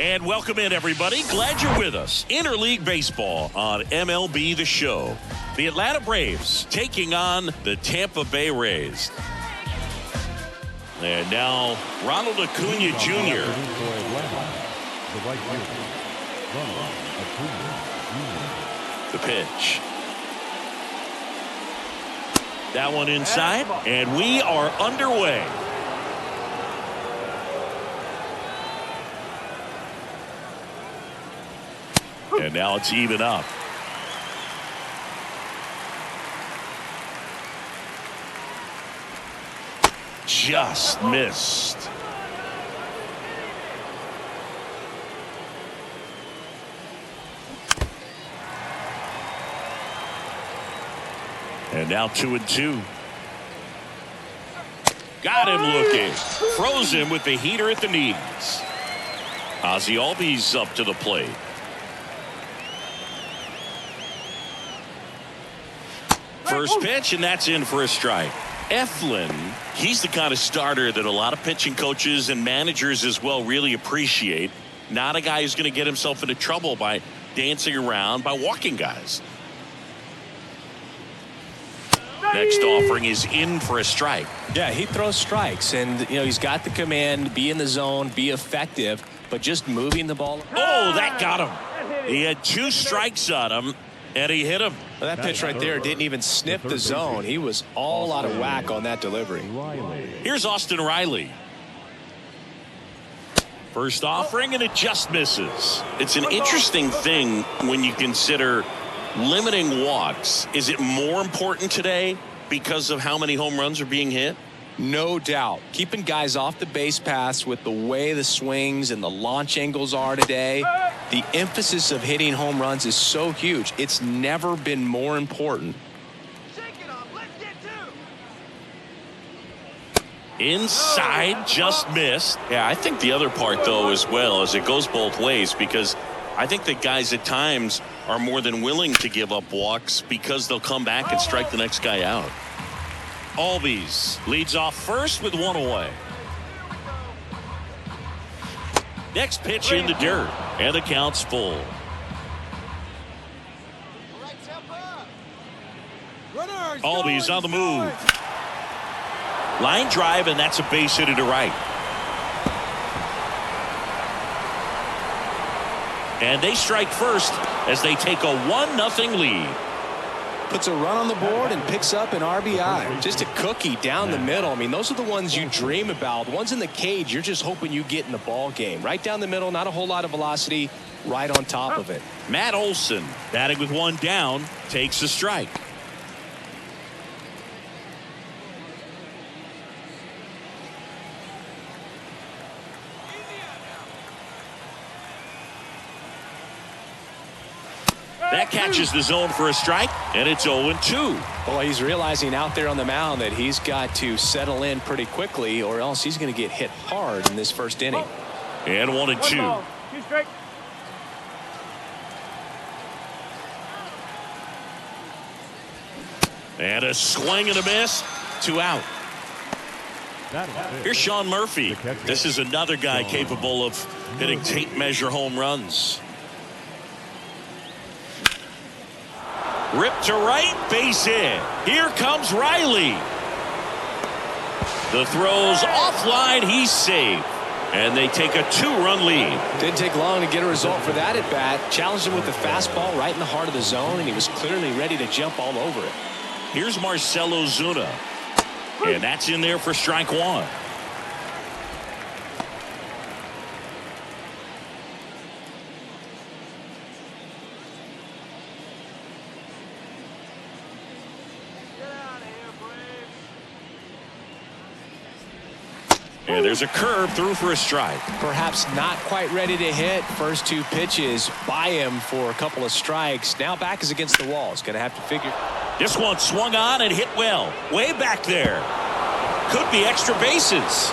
And welcome in, everybody. Glad you're with us. Interleague Baseball on MLB The Show. The Atlanta Braves taking on the Tampa Bay Rays. And now, Ronald Acuna Jr. The pitch. That one inside, and we are underway. And now it's even up. Just missed. And now 2-2. Got him looking. Froze him with the heater at the knees. Ozzie Albies up to the plate. First pitch, and that's in for a strike. Eflin, he's the kind of starter that a lot of pitching coaches and managers as well really appreciate. Not a guy who's going to get himself into trouble by dancing around, by walking guys. Next offering is in for a strike. Yeah, he throws strikes, and he's got the command, be in the zone, be effective, but just moving the ball. Oh, that got him. He had 2 strikes on him, and he hit him. Well, that pitch right there didn't even sniff the zone. He was all out of whack on that delivery. Here's Austin Riley. First offering, and it just misses. It's an interesting thing when you consider limiting walks. Is it more important today because of how many home runs are being hit? No doubt. Keeping guys off the base paths with the way the swings and the launch angles are today, the emphasis of hitting home runs is so huge. It's never been more important. Inside, just missed. Yeah, I think the other part, though, as well, is it goes both ways, because I think that guys at times are more than willing to give up walks because they'll come back and strike the next guy out. Albies leads off first with 1 away. Next pitch in the dirt, and the count's full. Albies on the move. Line drive, and that's a base hit to right. And they strike first as they take a 1-0 lead. Puts a run on the board and picks up an RBI. Just a cookie down the middle. I mean, those are the ones you dream about. The ones in the cage, you're just hoping you get in the ball game. Right down the middle, not a whole lot of velocity, right on top of it. Matt Olson, batting with 1 down, takes a strike. That catches the zone for a strike, and it's 0-2. Well, he's realizing out there on the mound that he's got to settle in pretty quickly, or else he's going to get hit hard in this first inning. And 1-2. And a swing and a miss. 2 out. Here's Sean Murphy. This is another guy capable of hitting tape measure home runs. Ripped to right, base hit. Here comes Riley. The throw's offline, he's safe. And they take a 2-run lead. Didn't take long to get a result for that at bat. Challenged him with the fastball right in the heart of the zone, and he was clearly ready to jump all over it. Here's Marcell Ozuna. And that's in there for strike 1. And there's a curve through for a strike. Perhaps not quite ready to hit. First 2 pitches by him for a couple of strikes. Now back is against the wall. He's going to have to figure. This one swung on and hit well. Way back there. Could be extra bases.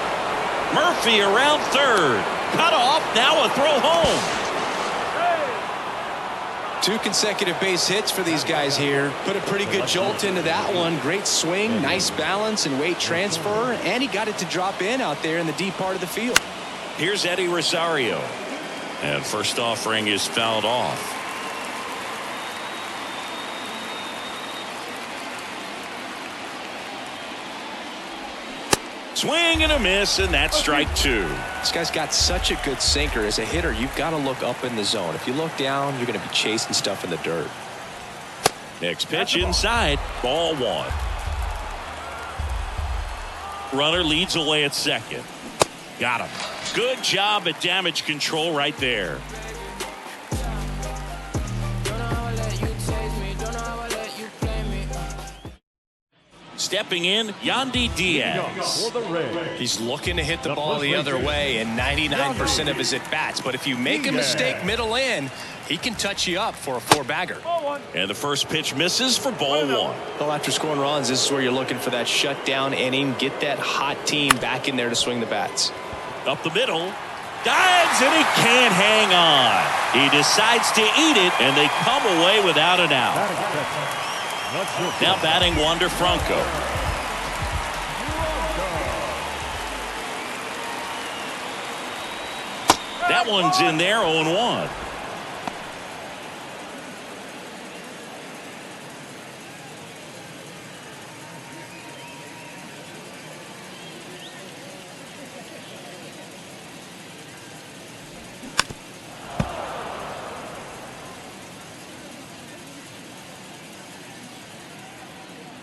Murphy around third. Cut off. Now a throw home. 2 consecutive base hits for these guys here. Put a pretty good jolt into that one. Great swing, nice balance and weight transfer, and he got it to drop in out there in the deep part of the field. Here's Eddie Rosario. And first offering is fouled off. Swing and a miss, and that's strike two. This guy's got such a good sinker. As a hitter, you've got to look up in the zone. If you look down, you're going to be chasing stuff in the dirt. Next pitch inside, ball one. Runner leads away at second. Got him. Good job at damage control right there. Stepping in, Yandy Diaz. He's looking to hit the ball the other way in 99% of his at-bats. But if you make a mistake middle in, he can touch you up for a four-bagger. And the first pitch misses for ball one. Well, after scoring runs, this is where you're looking for that shutdown inning. Get that hot team back in there to swing the bats. Up the middle. Dives, and he can't hang on. He decides to eat it, and they come away without an out. Now batting Wander Franco. That one's in there, 0-1.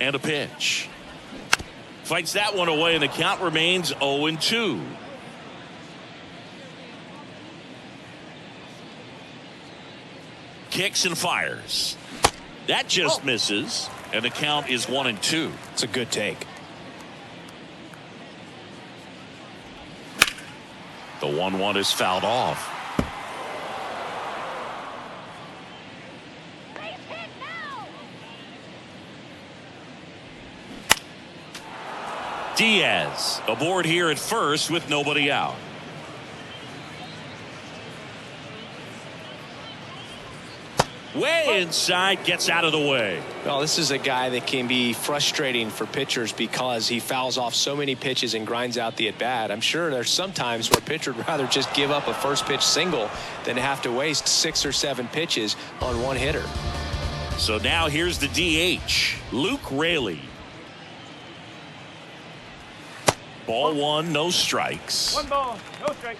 And a pitch. Fights that one away, and the count remains 0-2. Kicks and fires. That just misses, and the count is 1-2. It's a good take. The 1-1 is fouled off. Diaz aboard here at first with nobody out. Way inside, gets out of the way. Well, this is a guy that can be frustrating for pitchers because he fouls off so many pitches and grinds out the at-bat. I'm sure there's some times where a pitcher would rather just give up a first pitch single than have to waste 6 or 7 pitches on one hitter. So now here's the DH, Luke Raley. Ball one, no strikes. 1 ball, no strike.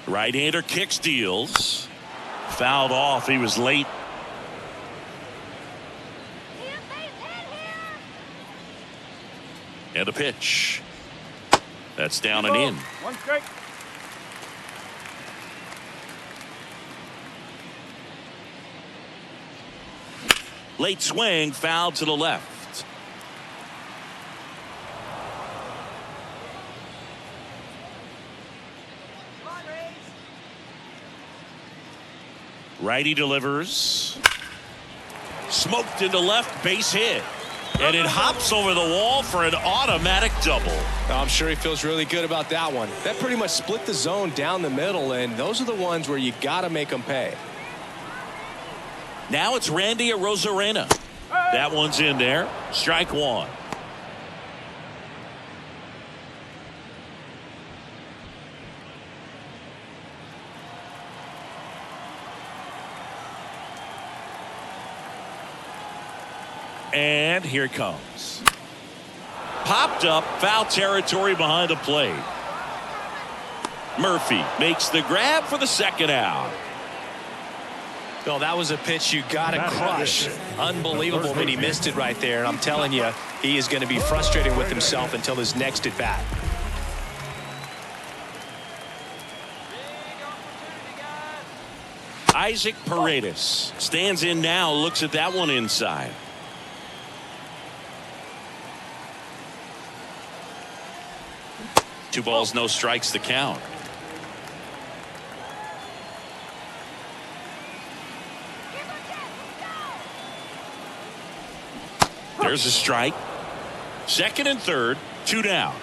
Right-hander kicks, deals. Fouled off. He was late. And a pitch. That's down and in. 1 strike. Late swing, foul to the left. Righty delivers. Smoked into left, base hit. And it hops over the wall for an automatic double. I'm sure he feels really good about that one. That pretty much split the zone down the middle, and those are the ones where you got to make them pay. Now it's Randy Arozarena. That one's in there. Strike one. And here it comes. Popped up, foul territory behind the plate. Murphy makes the grab for the second out. No, that was a pitch you got to crush. Unbelievable that he missed it right there. And I'm telling you, he is going to be frustrated with himself until his next at bat. Isaac Paredes stands in now, looks at that one inside. Two balls, no strikes, the count. There's a strike. Second and third, 2 down.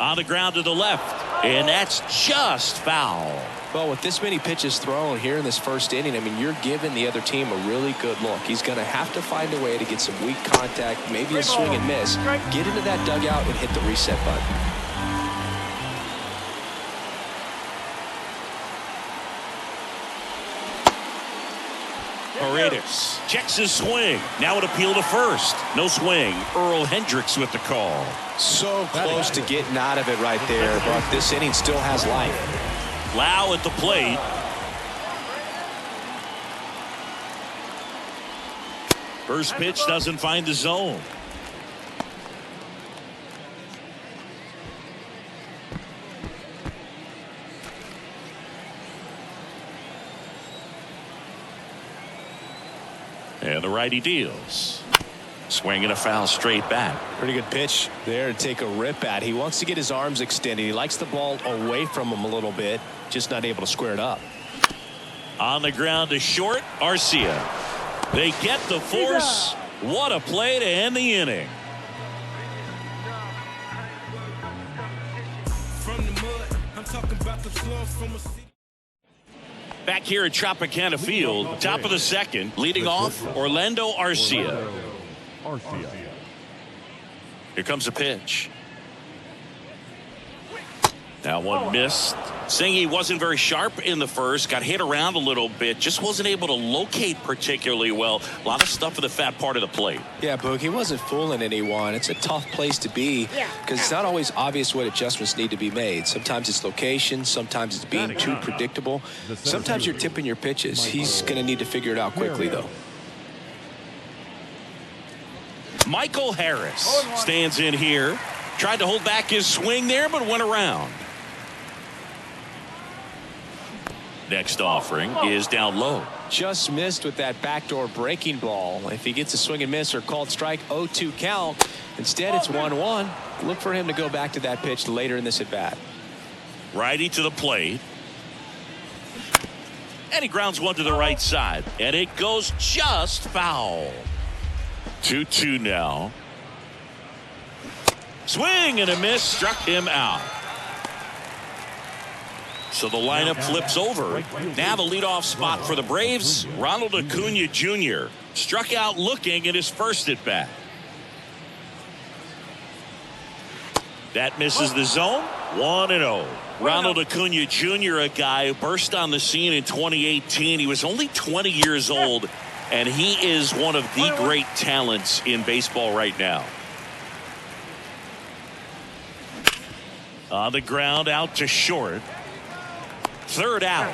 On the ground to the left, and that's just foul. Well, with this many pitches thrown here in this first inning, I mean, you're giving the other team a really good look. He's going to have to find a way to get some weak contact, maybe a swing and miss, get into that dugout and hit the reset button. Paredes checks his swing. Now an appeal to first. No swing. Earl Hendricks with the call. So close to getting out of it right there, but this inning still has life. Lau at the plate. First pitch doesn't find the zone. And the righty deals. Swing and a foul straight back. Pretty good pitch there to take a rip at. He wants to get his arms extended. He likes the ball away from him a little bit, just not able to square it up. On the ground to short, Arcia. They get the force. What a play to end the inning. Back here at Tropicana Field, top of the second, leading off, Orlando Arcia. Here comes a pitch. Now one missed. Singy wasn't very sharp in the first, got hit around a little bit, just wasn't able to locate particularly well. A lot of stuff in the fat part of the plate. Yeah, Boog, he wasn't fooling anyone. It's a tough place to be because it's not always obvious what adjustments need to be made. Sometimes it's location, sometimes it's being too predictable. Sometimes you're tipping your pitches. He's going to need to figure it out quickly, though. Michael Harris stands in here. Tried to hold back his swing there, but went around. Next offering is down low. Just missed with that backdoor breaking ball. If he gets a swing and miss or called strike, 0-2 count. Instead, it's 1-1. Look for him to go back to that pitch later in this at bat. Righty to the plate. And he grounds one to the right side. And it goes just foul. 2-2 now. Swing and a miss, struck him out. So the lineup flips over. Now the leadoff spot for the Braves, Ronald Acuna Jr. struck out looking at his first at bat. That misses the zone. 1-0. Ronald Acuna Jr., a guy who burst on the scene in 2018. He was only 20 years old, and he is one of the great talents in baseball right now. On the ground, out to short. Third out.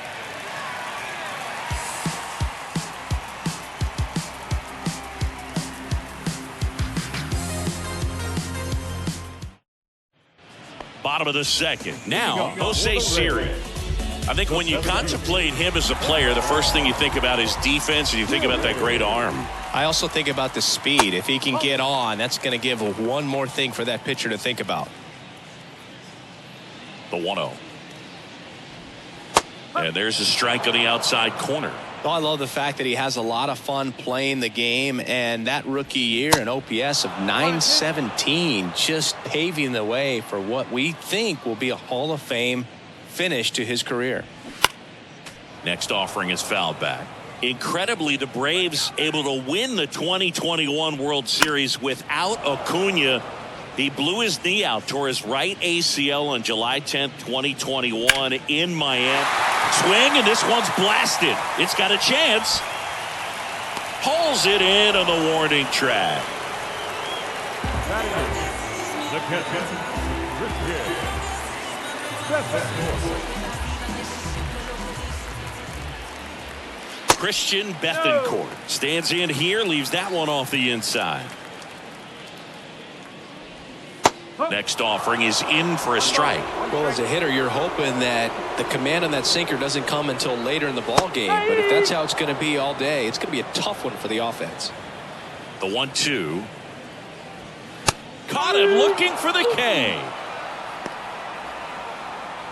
Bottom of the second. Now, Jose Siri. I think when you contemplate him as a player, the first thing you think about is defense, and you think about that great arm. I also think about the speed. If he can get on, that's going to give one more thing for that pitcher to think about. The 1-0. And there's a strike on the outside corner. Well, I love the fact that he has a lot of fun playing the game, and that rookie year, an OPS of 917, just paving the way for what we think will be a Hall of Fame finish to his career. Next offering is fouled back. Incredibly, the Braves able to win the 2021 World Series without Acuna. He blew his knee out, tore his right ACL on July 10th, 2021 in Miami. Swing, and this one's blasted. It's got a chance. Pulls it in on the warning track. Christian Bethancourt stands in here, leaves that one off the inside. Next offering is in for a strike. Well, as a hitter, you're hoping that the command on that sinker doesn't come until later in the ball game. But if that's how it's going to be all day, it's going to be a tough one for the offense. The 1-2. Caught him looking for the K.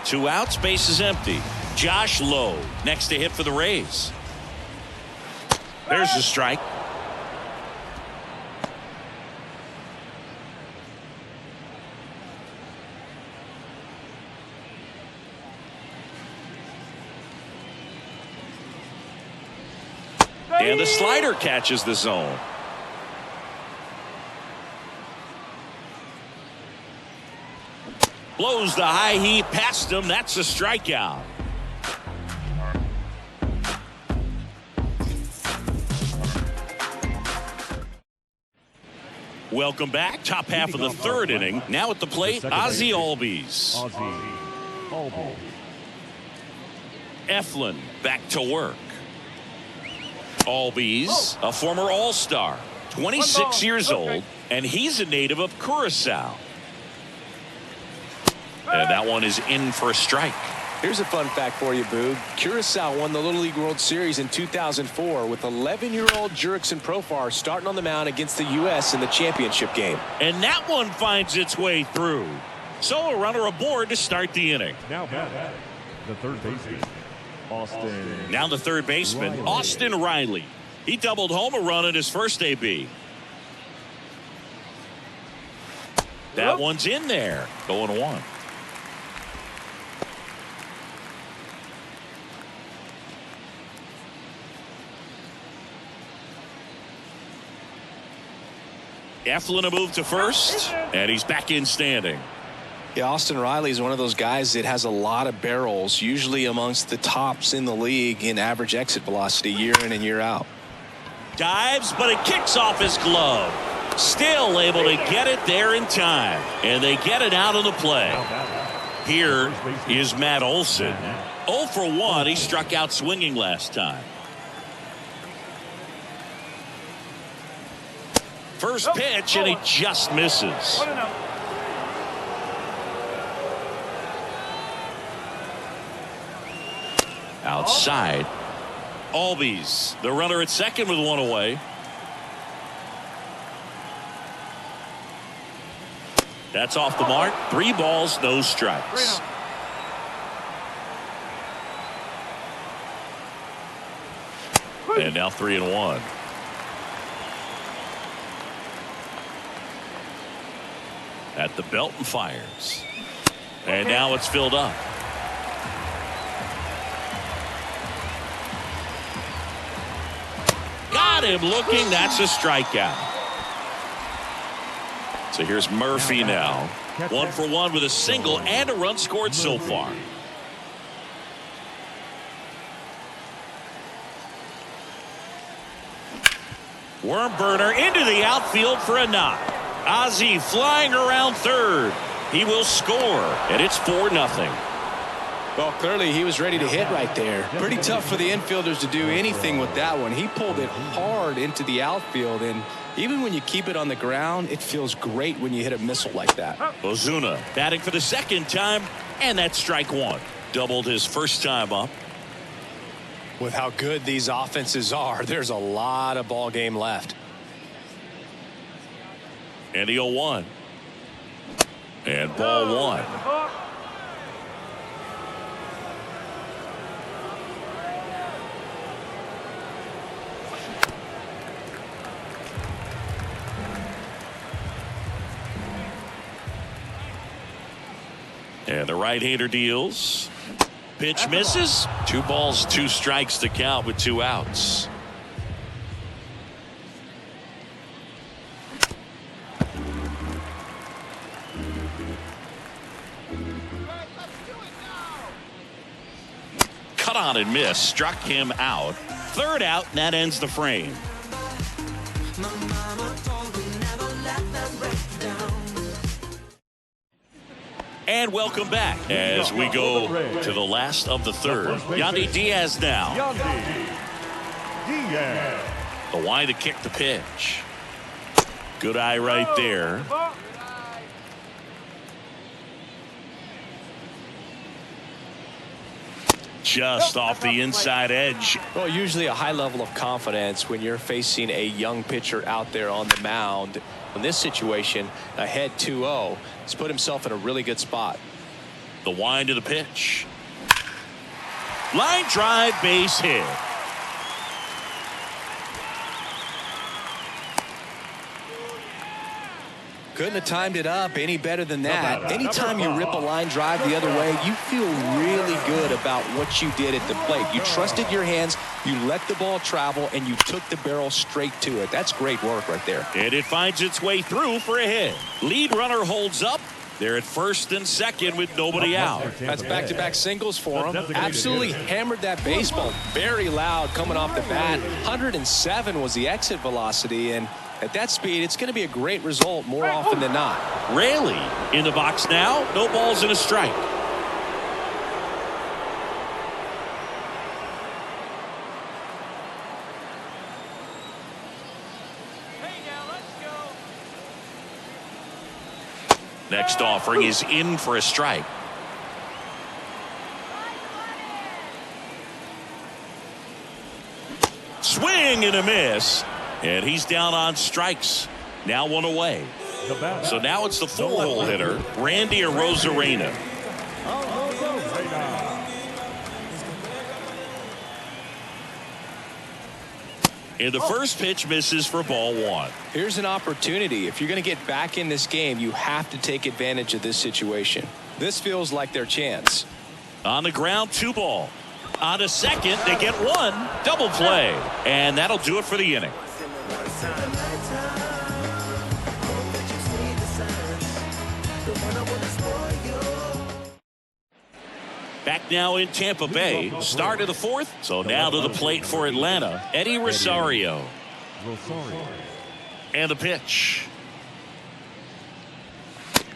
2 outs, base is empty. Josh Lowe next to hit for the Rays. There's the strike. And the slider catches the zone. Blows the high heat past him. That's a strikeout. Welcome back. Top half of the third inning. Now at the plate, Ozzie Albies. Eflin back to work. Albies, a former All-Star, 26 years old, and he's a native of Curacao. And that one is in for a strike. Here's a fun fact for you, Boog. Curacao won the Little League World Series in 2004 with 11-year-old Jurickson Profar starting on the mound against the U.S. in the championship game. And that one finds its way through. So a runner aboard to start the inning. Now the third baseman, Austin. Now the third baseman, Austin Riley. He doubled home a run in his first AB. That one's in there. 0-1. Eflin a move to first, and he's back in standing. Yeah, Austin Riley is one of those guys that has a lot of barrels, usually amongst the tops in the league in average exit velocity year in and year out. Dives, but it kicks off his glove. Still able to get it there in time, and they get it out of the play. Here is Matt Olson. 0 for 1. He struck out swinging last time. First pitch, and he just misses. Outside. Albies, the runner at second with one away. That's off the mark. 3 balls, no strikes. And now 3-1. At the belt and fires. And now it's filled up. Got him looking. That's a strikeout. So here's Murphy now. 1 for 1 with a single and a run scored so far. Worm burner into the outfield for a knock. Ozzie flying around third. He will score, and it's 4-0. Well, clearly he was ready to hit right there. Pretty tough for the infielders to do anything with that one. He pulled it hard into the outfield, and even when you keep it on the ground, it feels great when you hit a missile like that. Ozuna batting for the second time, and that's strike 1. Doubled his first time up. With how good these offenses are, there's a lot of ball game left. And the 0-1. And ball 1. And the right-hander deals. Pitch misses. 2 balls, 2 strikes to count with 2 outs. Cut on and miss. Struck him out. 3rd out, and that ends the frame. And welcome back as we go to the last of the third. Yandy Diaz now. The wind to kick the pitch. Good eye right there. Just off the inside edge. Well, usually a high level of confidence when you're facing a young pitcher out there on the mound. In this situation, ahead 2-0, he's put himself in a really good spot. The wind to the pitch. Line drive, base hit. Couldn't have timed it up any better than that. Anytime you rip a line drive the other way, you feel really good about what you did at the plate. You trusted your hands, you let the ball travel, and you took the barrel straight to it. That's great work right there. And it finds its way through for a hit. Lead runner holds up. They're at first and second with nobody out. That's back-to-back singles for him. Absolutely hammered that baseball. Very loud coming off the bat. 107 was the exit velocity, and at that speed, it's going to be a great result more often than not. Raley in the box now. No balls and a strike. Next offering is in for a strike. Swing and a miss. And he's down on strikes. Now one away. So now it's the four-hole hitter, Randy Arozarena. And the first pitch misses for ball one. Here's an opportunity. If you're going to get back in this game, you have to take advantage of this situation. This feels like their chance. On the ground, 2 ball. On a second, they get 1. Double play. And that'll do it for the inning. Back now in Tampa Bay. Start of the 4th. So now to the plate for Atlanta, Eddie Rosario. And the pitch.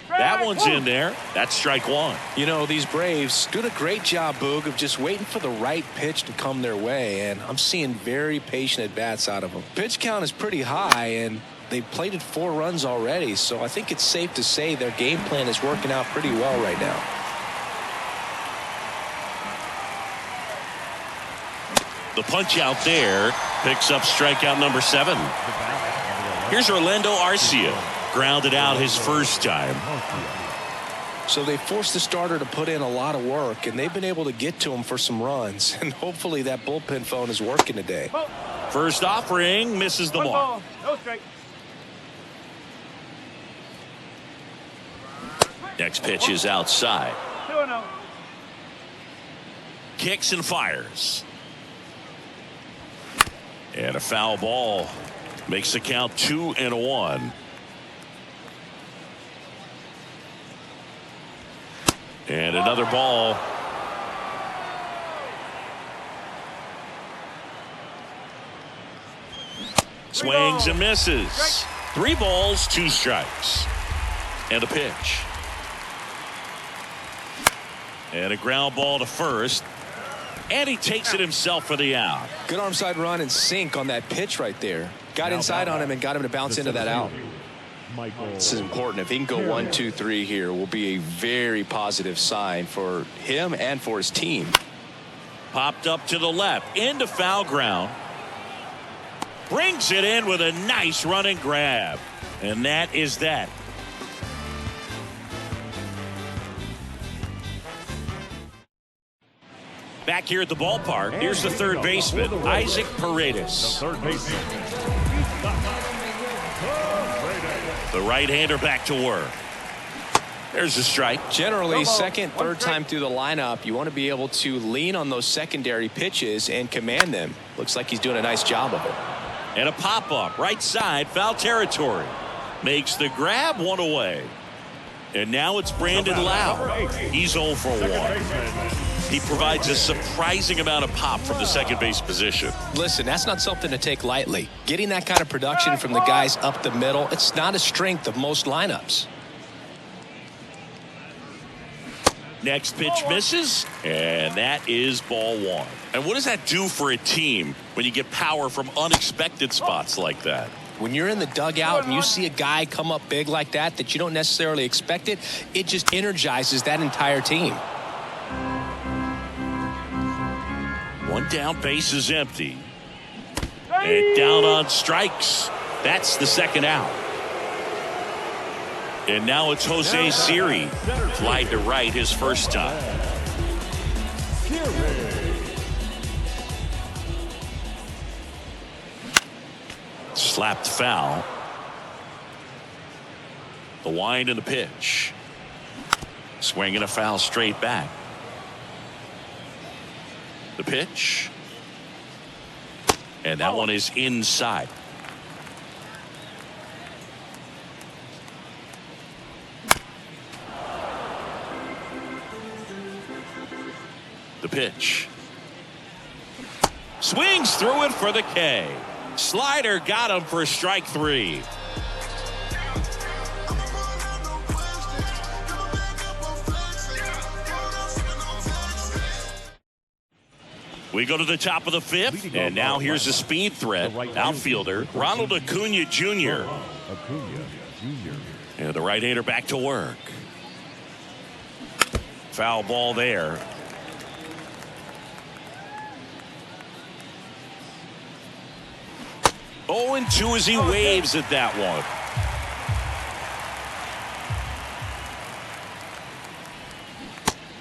That one's in there. That's strike 1. You know, these Braves doing a great job, Boog, of just waiting for the right pitch to come their way, and I'm seeing very patient at-bats out of them. Pitch count is pretty high, and they've plated 4 runs already, so I think it's safe to say their game plan is working out pretty well right now. The punch out there picks up strikeout number 7. Here's Orlando Arcia. Grounded out his first time. So they forced the starter to put in a lot of work, and they've been able to get to him for some runs. And hopefully that bullpen phone is working today. First offering misses the mark. Next pitch is outside. Kicks and fires. And a foul ball makes the count 2-1. And another ball. Swings and misses. 3 balls, 2 strikes. And a pitch. And a ground ball to first. And he takes it himself for the out. Good arm side run and sink on that pitch right there. Got inside on him and got him to bounce into that out. This is important. If he can go 1, 2, 3 here, will be a very positive sign for him and for his team. Popped up to the left into foul ground. Brings it in with a nice running grab. And that is that. Back here at the ballpark, here's the third baseman, Isaac Paredes. The right-hander back to work. There's a strike. Generally, second, third time through the lineup, you want to be able to lean on those secondary pitches and command them. Looks like he's doing a nice job of it. And a pop-up, right side, foul territory. Makes the grab, 1 away. And now it's Brandon Lau. He's 0 for 1. He provides a surprising amount of pop from the second base position. Listen, that's not something to take lightly. Getting that kind of production from the guys up the middle, it's not a strength of most lineups. Next pitch misses, and that is ball 1. And what does that do for a team when you get power from unexpected spots like that? When you're in the dugout and you see a guy come up big like that you don't necessarily expect it, it just energizes that entire team. 1 down, base is empty. And down on strikes. That's the second out. And now it's Jose Siri. Fly to right his first time. Slapped foul. The wind and the pitch. Swing and a foul straight back. The pitch. And that one is inside. The pitch. Swings through it for the K. Slider got him for strike 3. We go to the top of the 5th, and now here's a speed threat. Outfielder Ronald Acuna Jr. And the right-hander back to work. Foul ball there. Oh, and 2 as he waves at that one.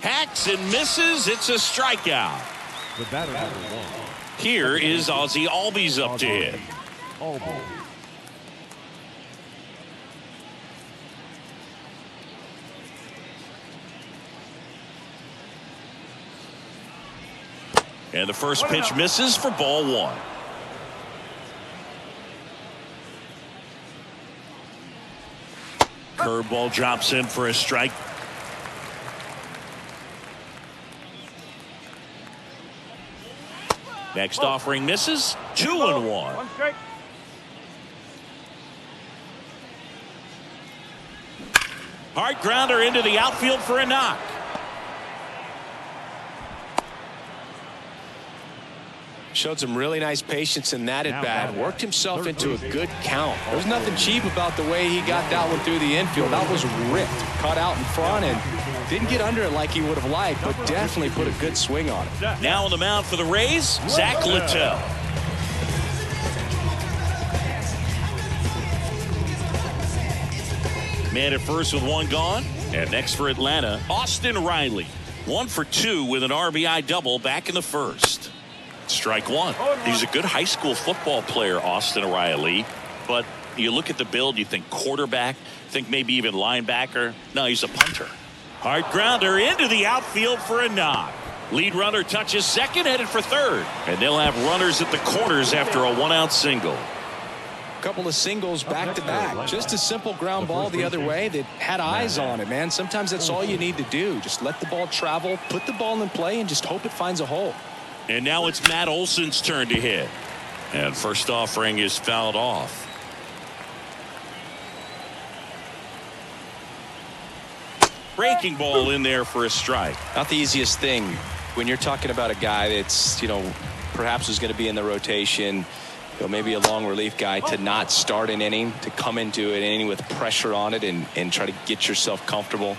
Hacks and misses. It's a strikeout. The batter number 1. Here is Ozzie Albies up to hit. And the first pitch misses for ball 1. Curveball drops in for a strike. Next offering misses. 2-1. Hard grounder into the outfield for a knock. Showed some really nice patience in that at bat. Worked himself into a good count. There's nothing cheap about the way he got that one through the infield. That was ripped. Caught out in front and didn't get under it like he would have liked, but definitely put a good swing on it. Now on the mound for the Rays, Zach Littell. Man at first with 1 gone. And next for Atlanta, Austin Riley. 1 for 2 with an RBI double back in the first. Strike 1. He's a good high school football player, Austin Riley. But you look at the build, you think quarterback, think maybe even linebacker. No, he's a punter. Hard grounder into the outfield for a knock. Lead runner touches second, headed for third. And they'll have runners at the corners after a 1-out single. Couple of singles back to back. Just a simple ground ball the other way that had eyes on it, man. Sometimes that's all you need to do. Just let the ball travel, put the ball in play, and just hope it finds a hole. And now it's Matt Olson's turn to hit. And first offering is fouled off. Breaking ball in there for a strike. Not the easiest thing when you're talking about a guy that's, perhaps is going to be in the rotation, maybe a long relief guy, to not start an inning, to come into an inning with pressure on it and try to get yourself comfortable.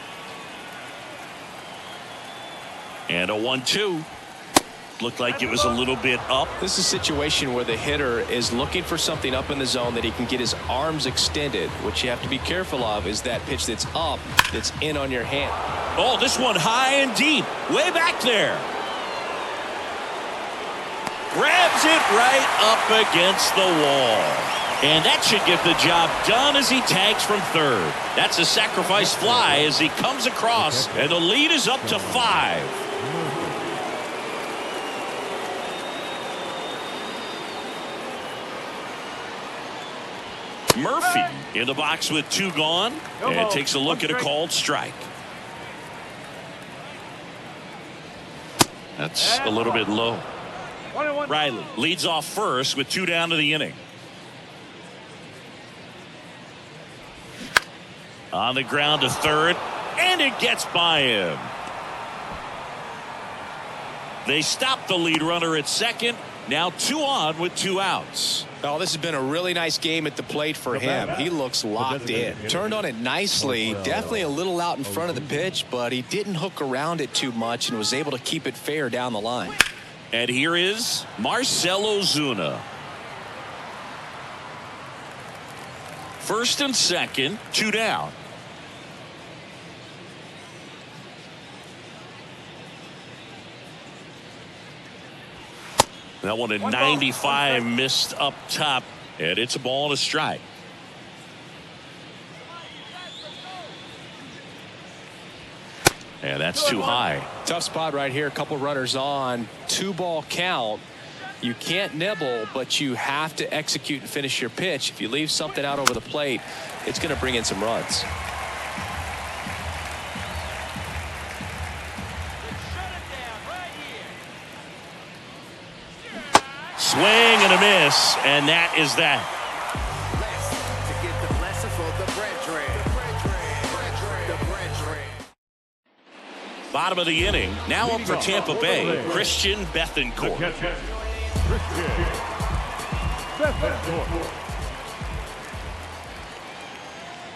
And a 1-2. Looked like it was a little bit up. This is a situation where the hitter is looking for something up in the zone that he can get his arms extended. What you have to be careful of is that pitch that's up, that's in on your hand. Oh, this one high and deep, way back there. Grabs it right up against the wall. And that should get the job done as he tags from third. That's a sacrifice fly as he comes across, and the lead is up to 5. Murphy in the box with 2 gone, and takes a look at a called strike. That's a little bit low. Riley leads off first with 2 down to the inning. On the ground to third, and it gets by him. They stop the lead runner at second. Now 2 on with 2 outs. Oh, this has been a really nice game at the plate for him. He looks locked in. Turned on it nicely. Definitely a little out in front of the pitch, but he didn't hook around it too much and was able to keep it fair down the line. And here is Marcell Ozuna. First and second, 2 down. That one at 95 missed up top, and it's a ball and a strike. Yeah, that's too high. Tough spot right here. A couple runners on. 2-ball count. You can't nibble, but you have to execute and finish your pitch. If you leave something out over the plate, it's going to bring in some runs. Swing and a miss, and that is that. Bottom of the inning. Now up for Tampa Bay, Christian Bethancourt.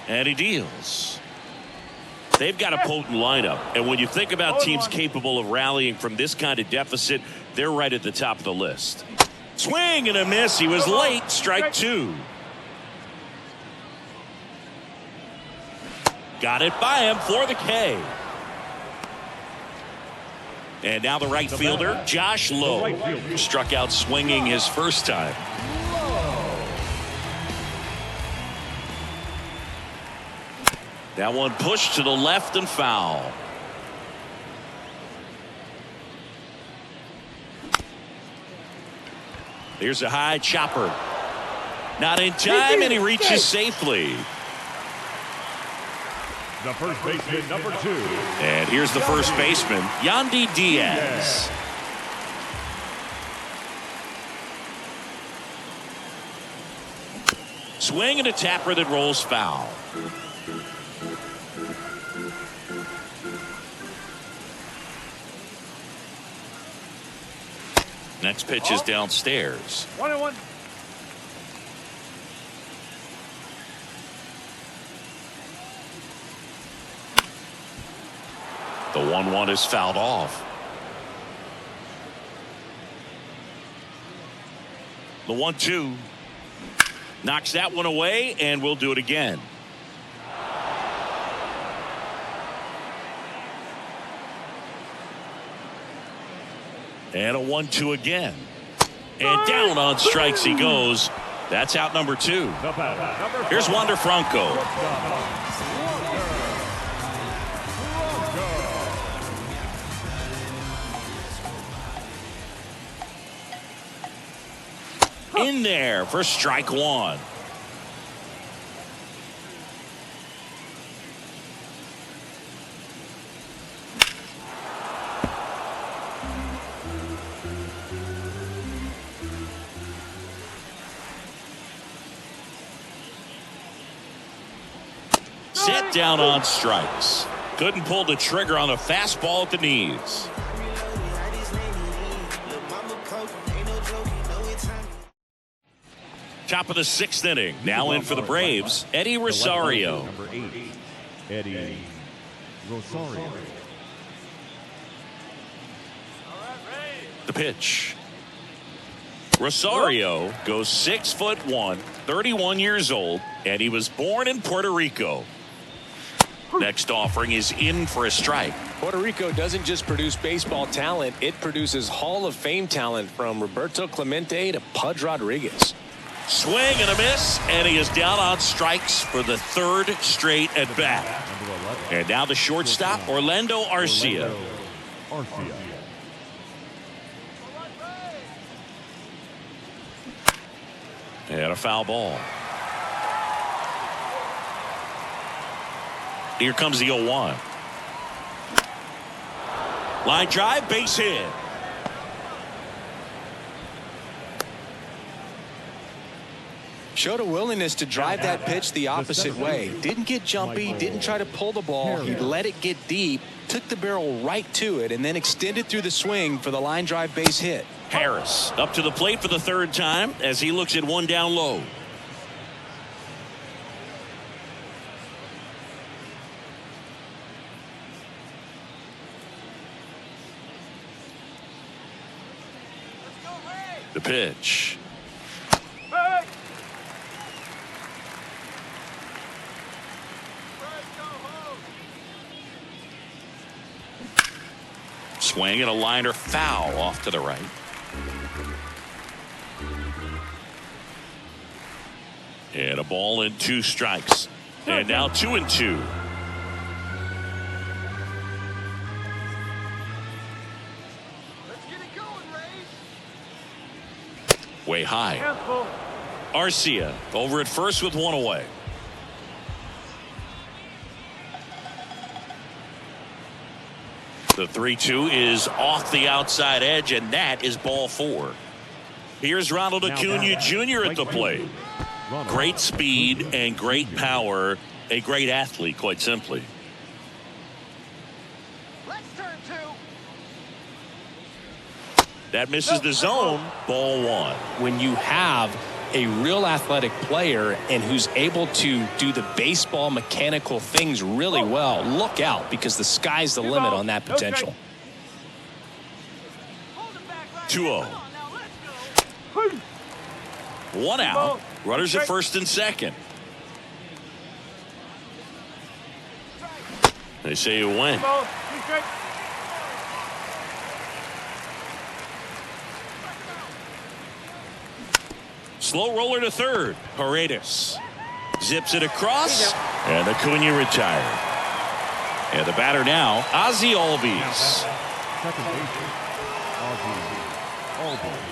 And he deals. They've got a potent lineup, and when you think about teams capable of rallying from this kind of deficit, they're right at the top of the list. Swing and a miss. He was late. Strike 2. Got it by him for the K. And now the right fielder, Josh Lowe, struck out swinging his first time. That one pushed to the left and foul. Here's a high chopper. Not in time, and he reaches safely. The first baseman, number 2. And here's the first baseman, Yandy Diaz. Swing and a tapper that rolls foul. Next pitch is downstairs. 1-1. The 1-1 is fouled off. The 1-2 knocks that one away, and we'll do it again. And a 1-2 again. And down on strikes he goes. That's out number 2. Here's Wander Franco. In there for strike 1. Set down on strikes. Couldn't pull the trigger on a fastball at the knees. Top of the 6th inning. Now in for the Braves, Eddie Rosario. Number 8, Eddie Rosario. The pitch. Rosario goes 6'1", 31 years old, and he was born in Puerto Rico. Next offering is in for a strike. Puerto Rico doesn't just produce baseball talent, it produces Hall of Fame talent from Roberto Clemente to Pudge Rodriguez. Swing and a miss, and he is down on strikes for the 3rd straight at bat. And now the shortstop, Orlando Arcia. And a foul ball. Here comes the 0-1. Line drive, base hit. Showed a willingness to drive that pitch the opposite way. Didn't get jumpy, didn't try to pull the ball. He let it get deep, took the barrel right to it, and then extended through the swing for the line drive base hit. Harris up to the plate for the 3rd time as he looks at one down low. The pitch. Swing and a liner foul off to the right. And a ball and 2 strikes. And now 2-2. Way high. Arcia over at first with one away. The 3-2 is off the outside edge, and that is ball 4. Here's Ronald Acuna Jr. at the plate. Great speed and great power. A great athlete, quite simply. That misses the zone. Ball 1. When you have a real athletic player and who's able to do the baseball mechanical things really well, look out, because the sky's the limit on that potential. 2-0. 1 out. Runners at first and second. They say you win. Slow roller to third. Paredes zips it across, and Acuna retired. And the batter now, Ozzie Albies. Second baseman, Ozzie Albies.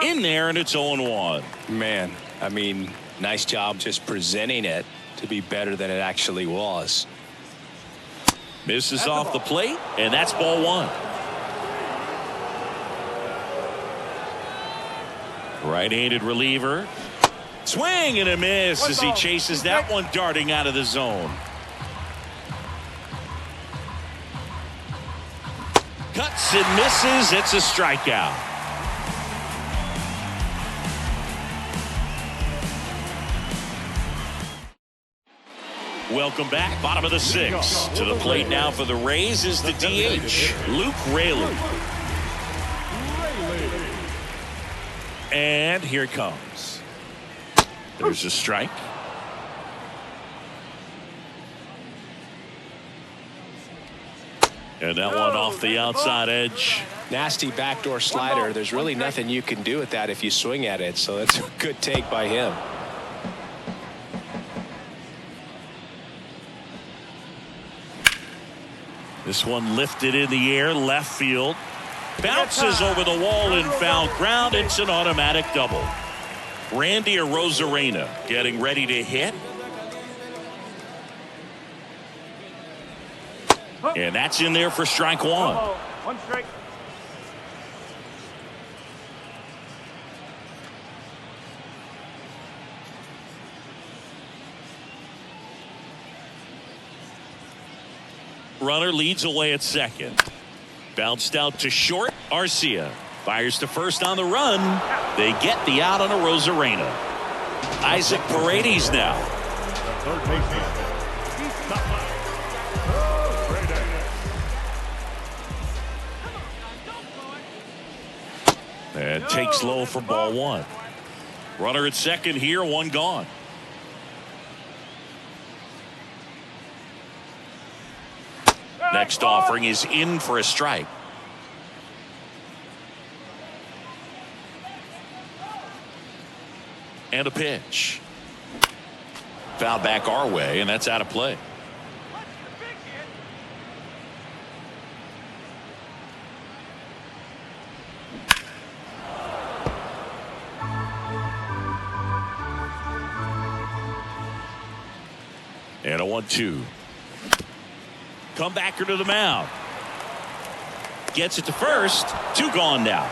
In there, and it's 0-1. Man, I mean, nice job just presenting it to be better than it actually was. Misses off the plate, and that's ball 1. Right-handed reliever. Swing and a miss as he chases that one darting out of the zone. Cuts and misses. It's a strikeout. Welcome back. Bottom of the 6th. To the plate now for the Rays is the DH, Luke Raley. And here it comes. There's a strike. And that one off the outside edge. Nasty backdoor slider. There's really nothing you can do with that if you swing at it. So that's a good take by him. This one lifted in the air, left field. Bounces over the wall in foul ground. It's an automatic double. Randy Arozarena getting ready to hit. And that's in there for strike 1. 1 strike. Runner leads away at second. Bounced out to short. Arcia fires to first on the run. They get the out on Arozarena. Isaac Paredes now. Third baseman, and takes low for ball 1. Runner at second here, 1 gone. Next offering is in for a strike. And a pitch. Foul back our way, and that's out of play. And a 1-2. Comebacker to the mound. Gets it to first. 2 gone now.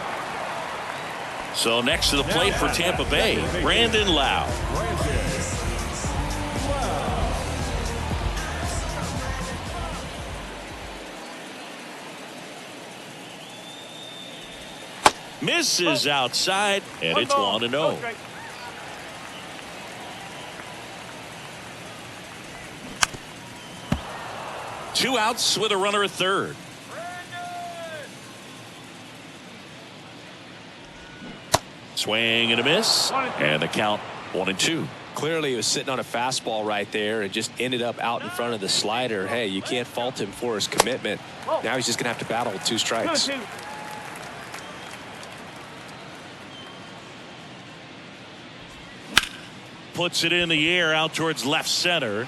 So next to the plate for Tampa Bay, Brandon Lau. Misses outside, and it's 1-0. 2 outs with a runner at third. Swing and a miss, and the count 1-2. Clearly he was sitting on a fastball right there and just ended up out in front of the slider. Hey, you can't fault him for his commitment. Now he's just going to have to battle with 2 strikes. Puts it in the air out towards left center.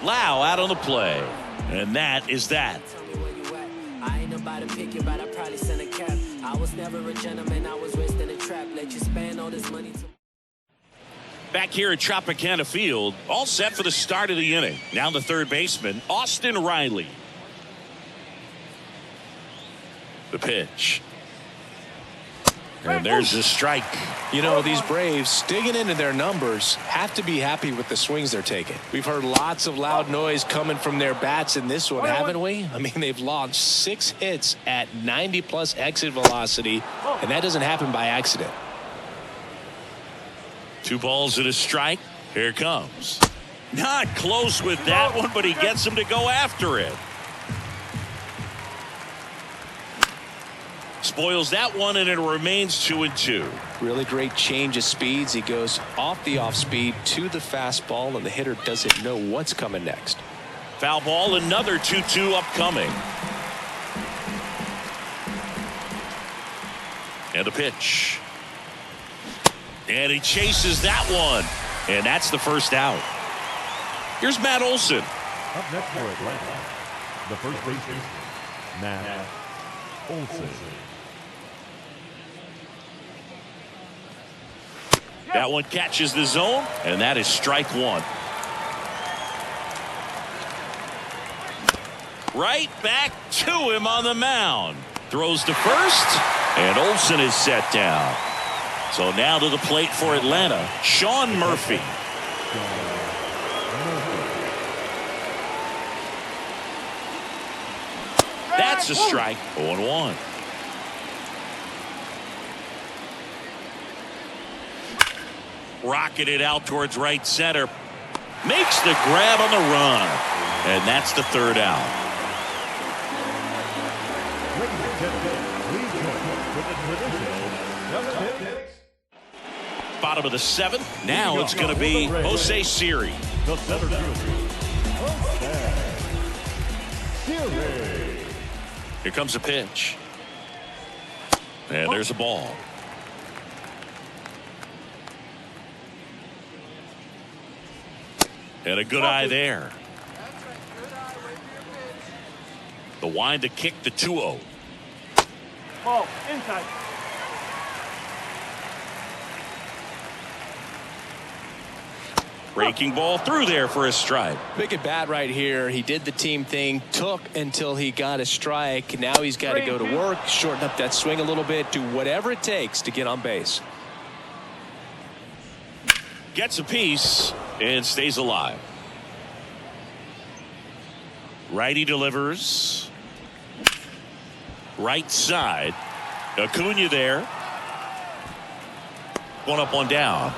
Lau out on the play. And that is that. I ain't about to pick you, but I probably sent a cap. I was never a gentleman, I was raised in a trap. Let you spend all this money to... Back here at Tropicana Field, all set for the start of the inning. Now the third baseman, Austin Riley. The pitch. And there's the strike. You know, these Braves, digging into their numbers, have to be happy with the swings they're taking. We've heard lots of loud noise coming from their bats in this one, haven't we? I mean, they've launched 6 hits at 90+ exit velocity, and that doesn't happen by accident. 2 balls and a strike. Here it comes. Not close with that one, but he gets him to go after it. Spoils that one, and it remains 2-2. Really great change of speeds. He goes off the off speed to the fastball, and the hitter doesn't know what's coming next. Foul ball, another 2-2 upcoming. And a pitch. And he chases that one. And that's the first out. Here's Matt Olson. Up next for Atlanta, the first baseman, Matt Olson. That one catches the zone, and that is strike 1. Right back to him on the mound. Throws to first, and Olson is set down. So now to the plate for Atlanta, Sean Murphy. That's a strike. 0-1. Rocketed out towards right center. Makes the grab on the run. And that's the third out. Ladies and gentlemen, please join us for the traditional 7 innings. Bottom of the 7th. Now it's going to be Jose Siri. The center fielder, Jose Siri. Here comes a pitch. And there's a ball. And a good eye there. The wind to kick the 2-0. Ball inside. Breaking ball through there for a strike. Big at bat right here. He did the team thing, took until he got a strike. Now he's got to go to work, shorten up that swing a little bit, do whatever it takes to get on base. Gets a piece and stays alive. Righty delivers. Right side. Acuna there. 1 up, 1 down.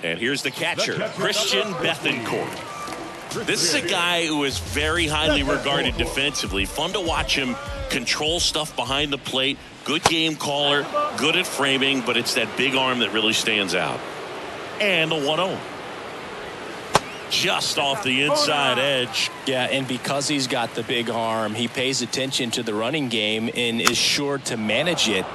And here's the catcher, Christian Bethancourt. This is a guy who is very highly regarded defensively. Fun to watch him control stuff behind the plate. Good game caller, good at framing, but it's that big arm that really stands out. And the 1-0. Just off the inside edge. Yeah, and because he's got the big arm, he pays attention to the running game and is sure to manage it.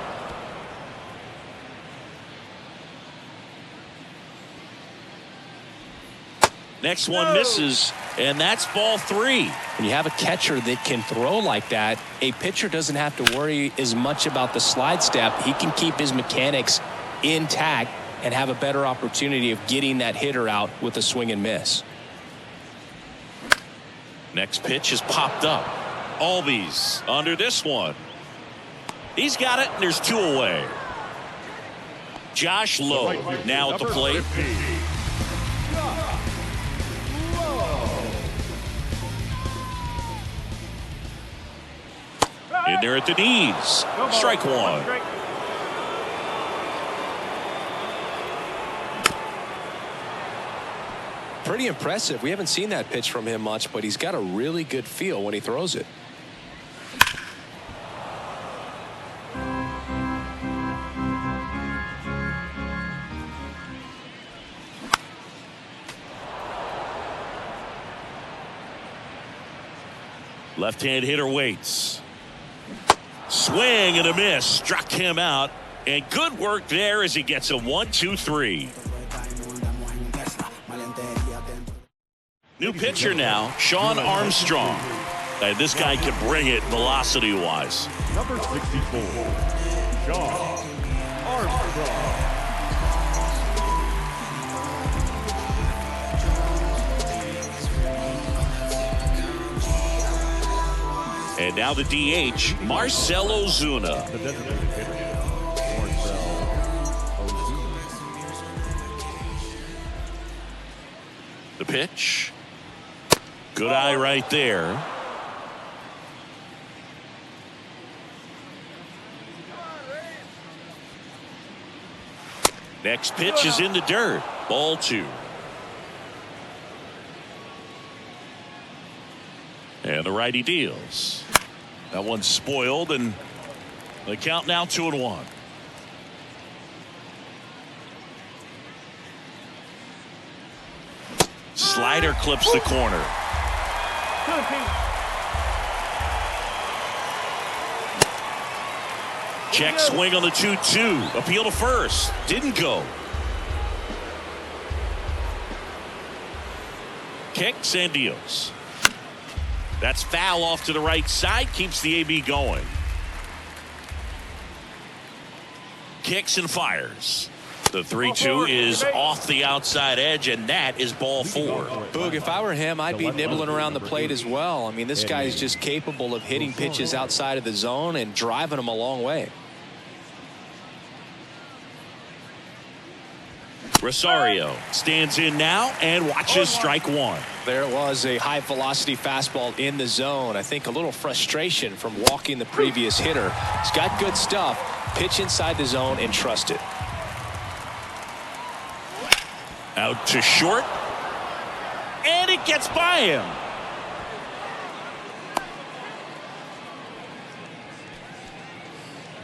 Next one misses, and that's ball 3. When you have a catcher that can throw like that, a pitcher doesn't have to worry as much about the slide step. He can keep his mechanics intact and have a better opportunity of getting that hitter out with a swing and miss. Next pitch is popped up. Albies under this one. He's got it, and there's 2 away. Josh Lowe now at the plate. In there at the knees. Strike 1. Pretty impressive. We haven't seen that pitch from him much, but he's got a really good feel when he throws it. Left-hand hitter waits. Swing and a miss. Struck him out. And good work there as he gets a 1-2-3. New pitcher now, Sean Armstrong. And this guy can bring it velocity-wise. Number 64, Sean Armstrong. And now the DH, Marcell Ozuna. The designated hitter, Marcell Ozuna. The pitch. Good eye right there. Next pitch is in the dirt. Ball 2. And the righty deals. That one's spoiled, and the count now 2-1. Slider clips the corner. Check swing on the 2-2. Appeal to first. Didn't go. Kicks and deals. That's foul off to the right side. Keeps the AB going. Kicks and fires. The 3-2 is off the outside edge, and that is ball 4. Boog, if I were him, I'd be nibbling around the plate as well. I mean, this guy is just capable of hitting pitches outside of the zone and driving them a long way. Rosario stands in now and watches strike 1. There it was, a high velocity fastball in the zone. I think a little frustration from walking the previous hitter. He's got good stuff. Pitch inside the zone and trust it. Out to short. And it gets by him.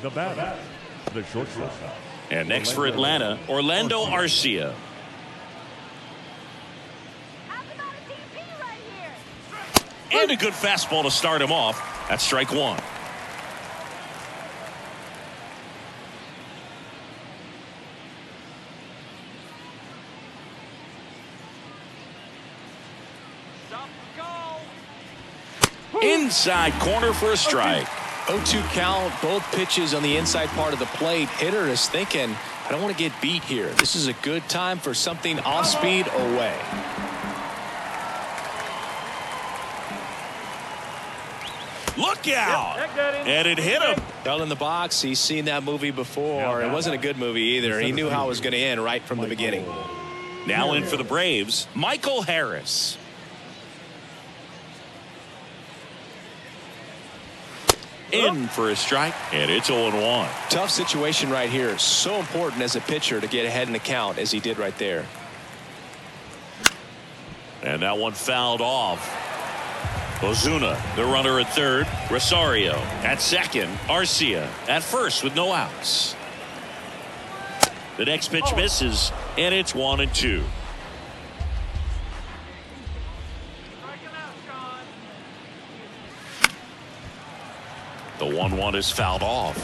The batter, the shortstop. And next for Atlanta, Orlando Arcia. And a good fastball to start him off. That's strike 1. Inside corner for a strike. 0-2 count, both pitches on the inside part of the plate. Hitter is thinking, I don't want to get beat here. This is a good time for something off speed away. Look out! And it hit him. Fell in the box. He's seen that movie before. It wasn't a good movie either. He knew how it was going to end right from the beginning. Now in for the Braves, Michael Harris. In for a strike, and it's 0-1. Tough situation right here. So important as a pitcher to get ahead in the count as he did right there. And that one fouled off. Ozuna, the runner at third. Rosario at second. Arcia at first with no outs. The next pitch misses, and it's 1-2. The 1-1 is fouled off.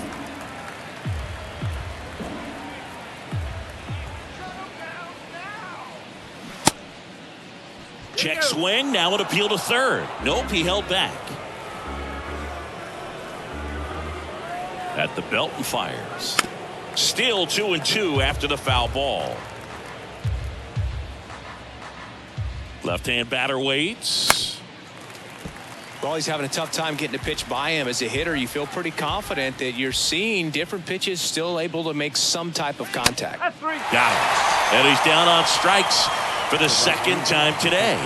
Check swing. Now an appeal to third. Nope, he held back. At the belt and fires. Still 2-2 after the foul ball. Left-hand batter waits. Well, he's having a tough time getting a pitch by him. As a hitter, you feel pretty confident that you're seeing different pitches still able to make some type of contact. Got him. And he's down on strikes for the second time today.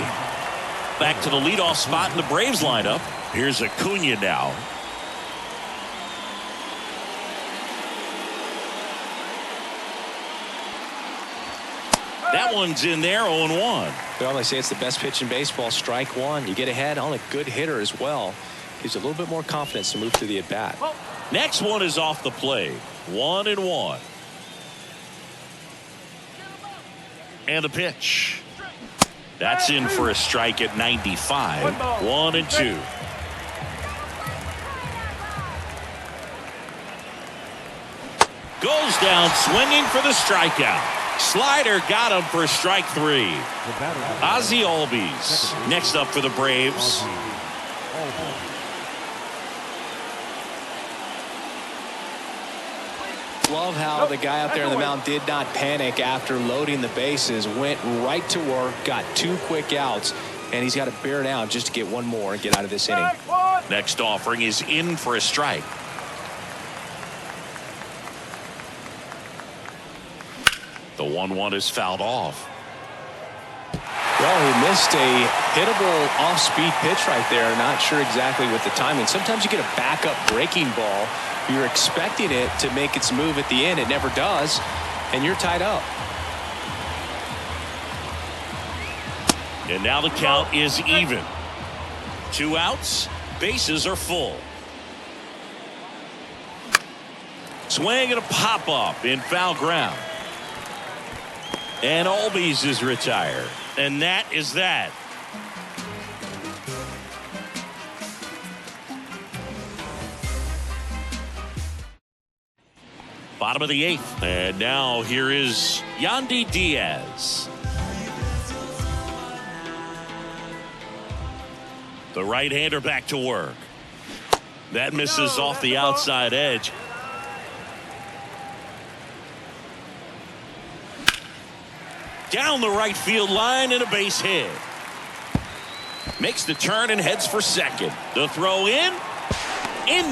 Back to the leadoff spot in the Braves lineup. Here's Acuna now. That one's in there, 0-1. Well, they say it's the best pitch in baseball, strike 1. You get ahead on a good hitter as well. Gives you a little bit more confidence to move through the at-bat. Next one is off the plate. 1-1. And the pitch. That's in for a strike at 95. 1-2. Goes down swinging for the strikeout. Slider got him for strike 3. The batter, Ozzie Albies next up for the Braves. Love how the guy out there on the mound did not panic after loading the bases. Went right to work, got 2 quick outs, and he's got to bear down just to get one more and get out of this inning. Next offering is in for a strike. The 1-1 is fouled off. Well, he missed a hittable off-speed pitch right there. Not sure exactly what the timing. Sometimes you get a backup breaking ball. You're expecting it to make its move at the end. It never does, and you're tied up. And now the count is even. 2 outs. Bases are full. Swing and a pop-up in foul ground. And Albies is retired. And that is that. Bottom of the 8th. And now here is Yandy Diaz. The right-hander back to work. That misses off the outside edge. Down the right field line and a base hit. Makes the turn and heads for second. The throw in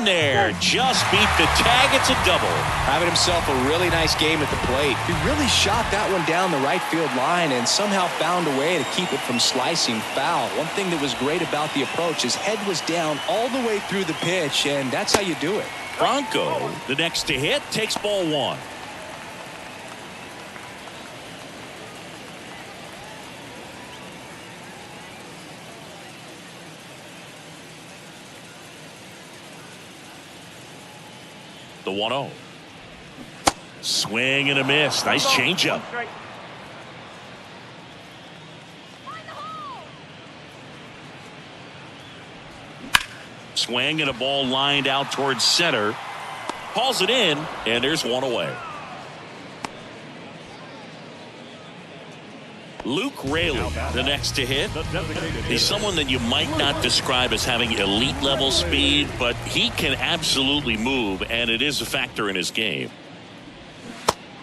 there. Just beat the tag. It's a double. Having himself a really nice game at the plate. He really shot that one down the right field line and somehow found a way to keep it from slicing foul. One thing that was great about the approach, his head was down all the way through the pitch, and that's how you do it. Bronco, the next to hit, takes ball 1. The 1-0. Swing and a miss. Nice changeup. Swing and a ball lined out towards center. Hauls it in, and there's one away. Luke Raley, the next to hit. He's someone that you might not describe as having elite level speed, but he can absolutely move, and it is a factor in his game.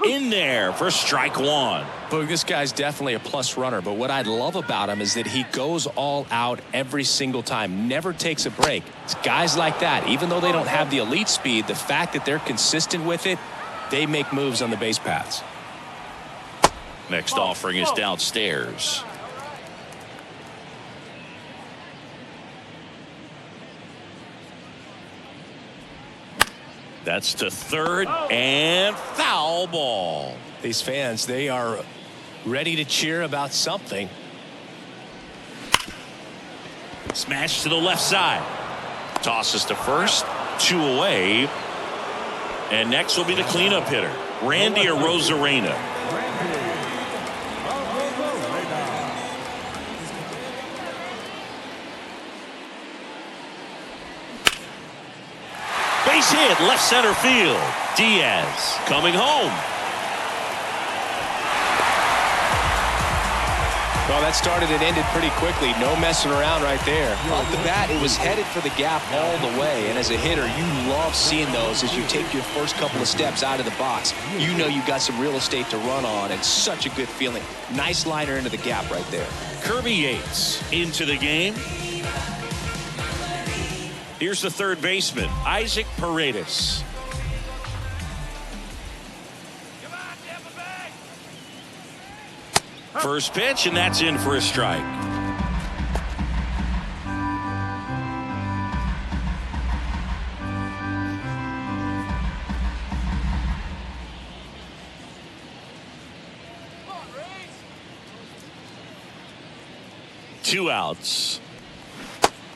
In there for strike 1. But this guy's definitely a plus runner, but what I love about him is that he goes all out every single time, never takes a break. It's guys like that, even though they don't have the elite speed, the fact that they're consistent with it, they make moves on the base paths. Next offering is downstairs. That's to third and foul ball. These fans, they are ready to cheer about something. Smash to the left side. Tosses to first. 2 away. And next will be the cleanup hitter, Randy Arozarena. Base hit, left center field. Diaz coming home. Well, that started and ended pretty quickly. No messing around right there. Off the bat, it was headed for the gap all the way. And as a hitter, you love seeing those as you take your first couple of steps out of the box. You know you got some real estate to run on, and such a good feeling. Nice liner into the gap right there. Kirby Yates into the game. Here's the third baseman, Isaac Paredes. First pitch, and that's in for a strike. Two outs.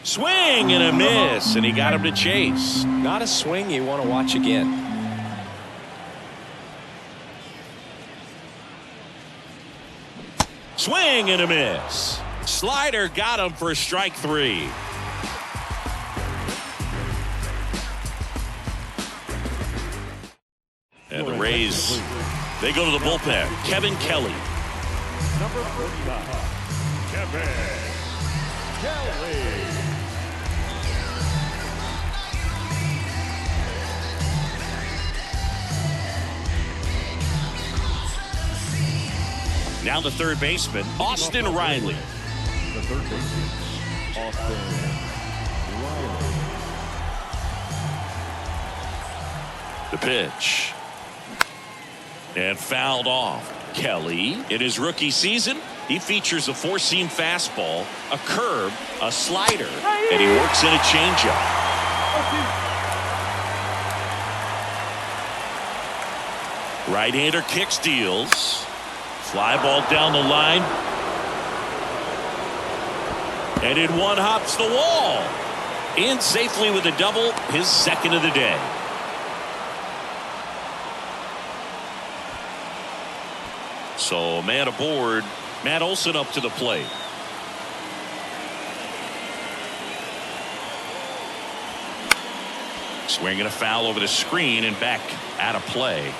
Swing and a miss, and he got him to chase. Not a swing you want to watch again. Swing and a miss. Slider got him for strike 3. And the Rays They go to the bullpen. Kevin Kelly. Number 49, Kevin Kelly. Now the third baseman, Austin Riley. The third baseman, Austin Riley. The pitch. And fouled off. Kelly, in his rookie season, he features a four-seam fastball, a curve, a slider, and he works in a changeup. Right-hander kick steals. Fly ball down the line. And in one hops the wall. In safely with a double, his second of the day. So man aboard, Matt Olson up to the plate. Swinging a foul over the screen and back out of play.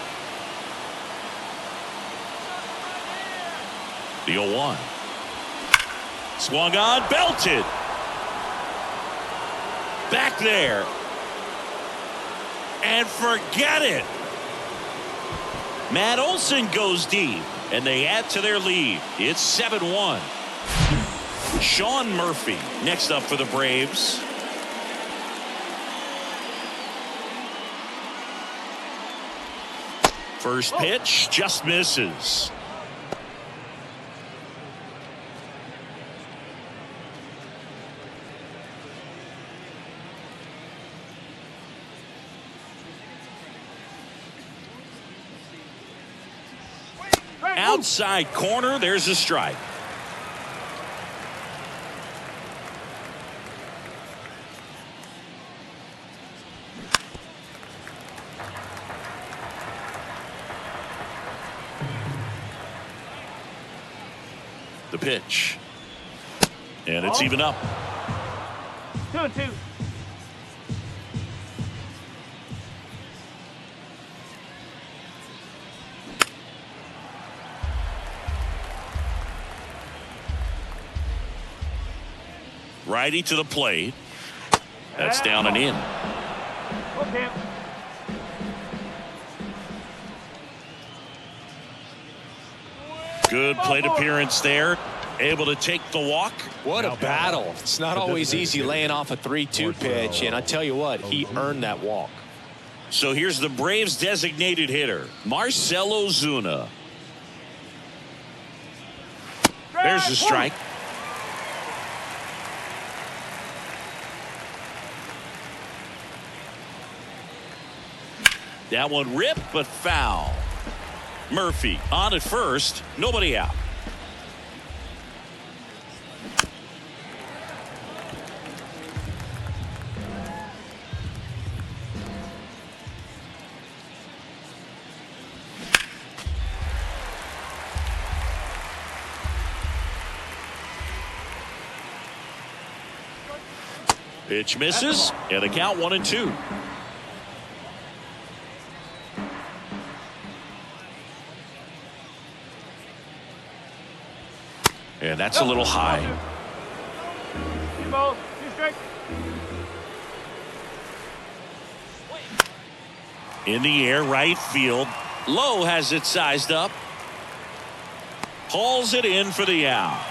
The 0-1. Swung on, belted. Back there. And forget it. Matt Olson goes deep, and they add to their lead. It's 7-1. Sean Murphy next up for the Braves. First pitch just misses. Outside corner, there's a strike. The pitch. And it's even up. 2-2. Righty to the plate. That's down and in. Okay. Good plate appearance there. Able to take the walk. What a battle. It's not always easy laying off a 3-2 pitch, and I tell you what, he earned that walk. So here's the Braves designated hitter, Marcell Ozuna. There's the strike. That one ripped, but foul. Murphy on at first, nobody out. Pitch misses, and the count 1-2. And that's a little high. In the air, right field. Lowe has it sized up. Hauls it in for the out.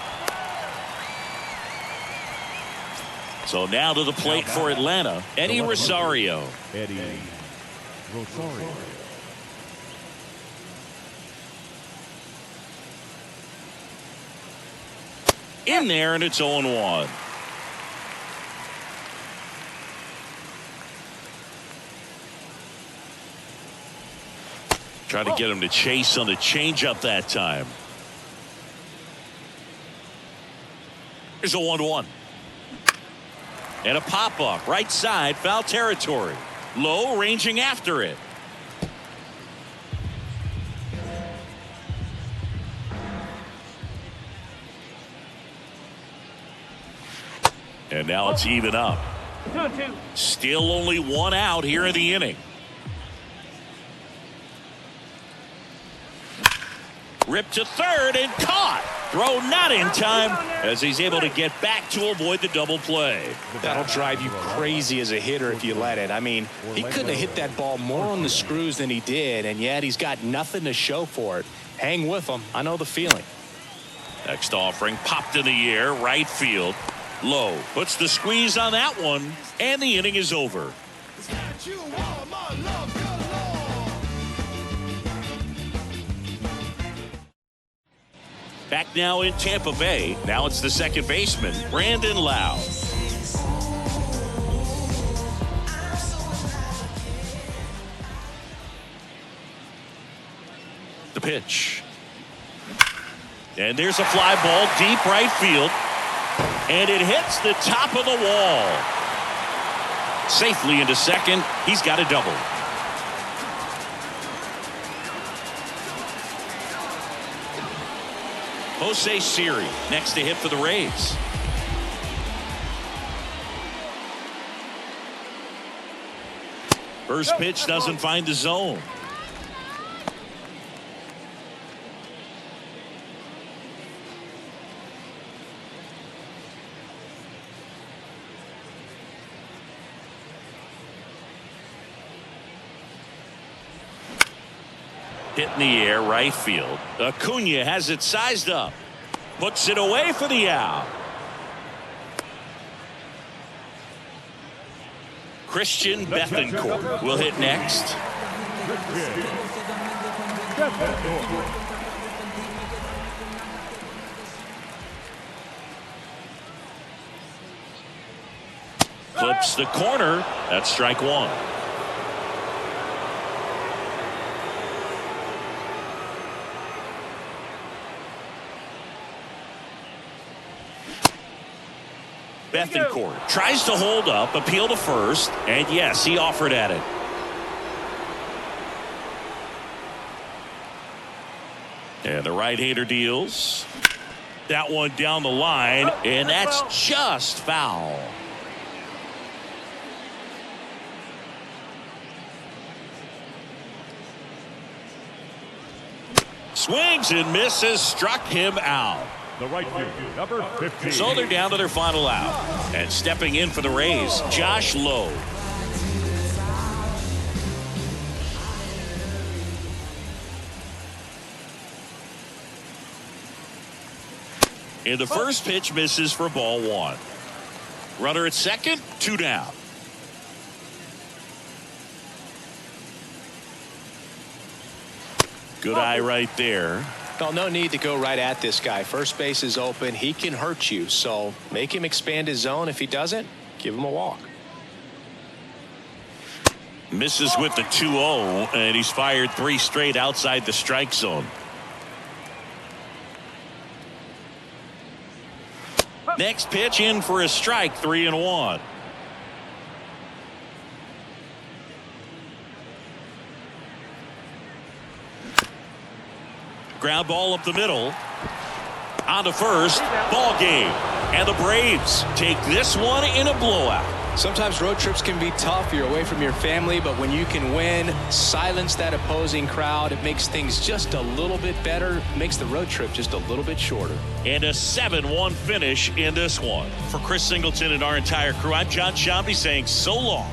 So now to the plate for Atlanta, Eddie Rosario. Eddie Rosario. In there, and it's 0-1. Try to get him to chase on the changeup that time. Here's a 1-1. And a pop-up, right side, foul territory. Lowe ranging after it. And now it's even up. 2-2. Still only one out here in the inning. Ripped to third and caught. Throw not in time as he's able to get back to avoid the double play. That'll drive you crazy as a hitter if you let it. I mean, he couldn't have hit that ball more on the screws than he did, and yet he's got nothing to show for it. Hang with him. I know the feeling. Next offering popped in the air, right field. Low puts the squeeze on that one, and the inning is over. Back now in Tampa Bay. Now it's the second baseman, Brandon Lau. The pitch. And there's a fly ball deep right field. And it hits the top of the wall. Safely into second. He's got a double. Jose Siri next to hit for the Rays. First pitch doesn't find the zone. Hit in the air, right field. Acuna has it sized up. Puts it away for the out. Christian Bethancourt will hit next. Clips the corner. That's strike one. Bethancourt tries to hold up, appeal to first, and yes, he offered at it. And the right-hander deals. That one down the line, and that's just foul. Swings and misses, struck him out. The right field, number 15. So they're down to their final out. And stepping in for the Rays, Josh Lowe. And the first pitch misses for ball one. Runner at second, 2 down. Good eye right there. Well, no need to go right at this guy. First base is open. He can hurt you. So make him expand his zone. If he doesn't, give him a walk. Misses with the 2-0, and he's fired 3 straight outside the strike zone. Next pitch in for a strike, 3-1. Ground ball up the middle. On to first. Ball game. And the Braves take this one in a blowout. Sometimes road trips can be tough. You're away from your family, but when you can win, silence that opposing crowd, it makes things just a little bit better, makes the road trip just a little bit shorter. And a 7-1 finish in this one. For Chris Singleton and our entire crew, I'm John Shambi saying so long.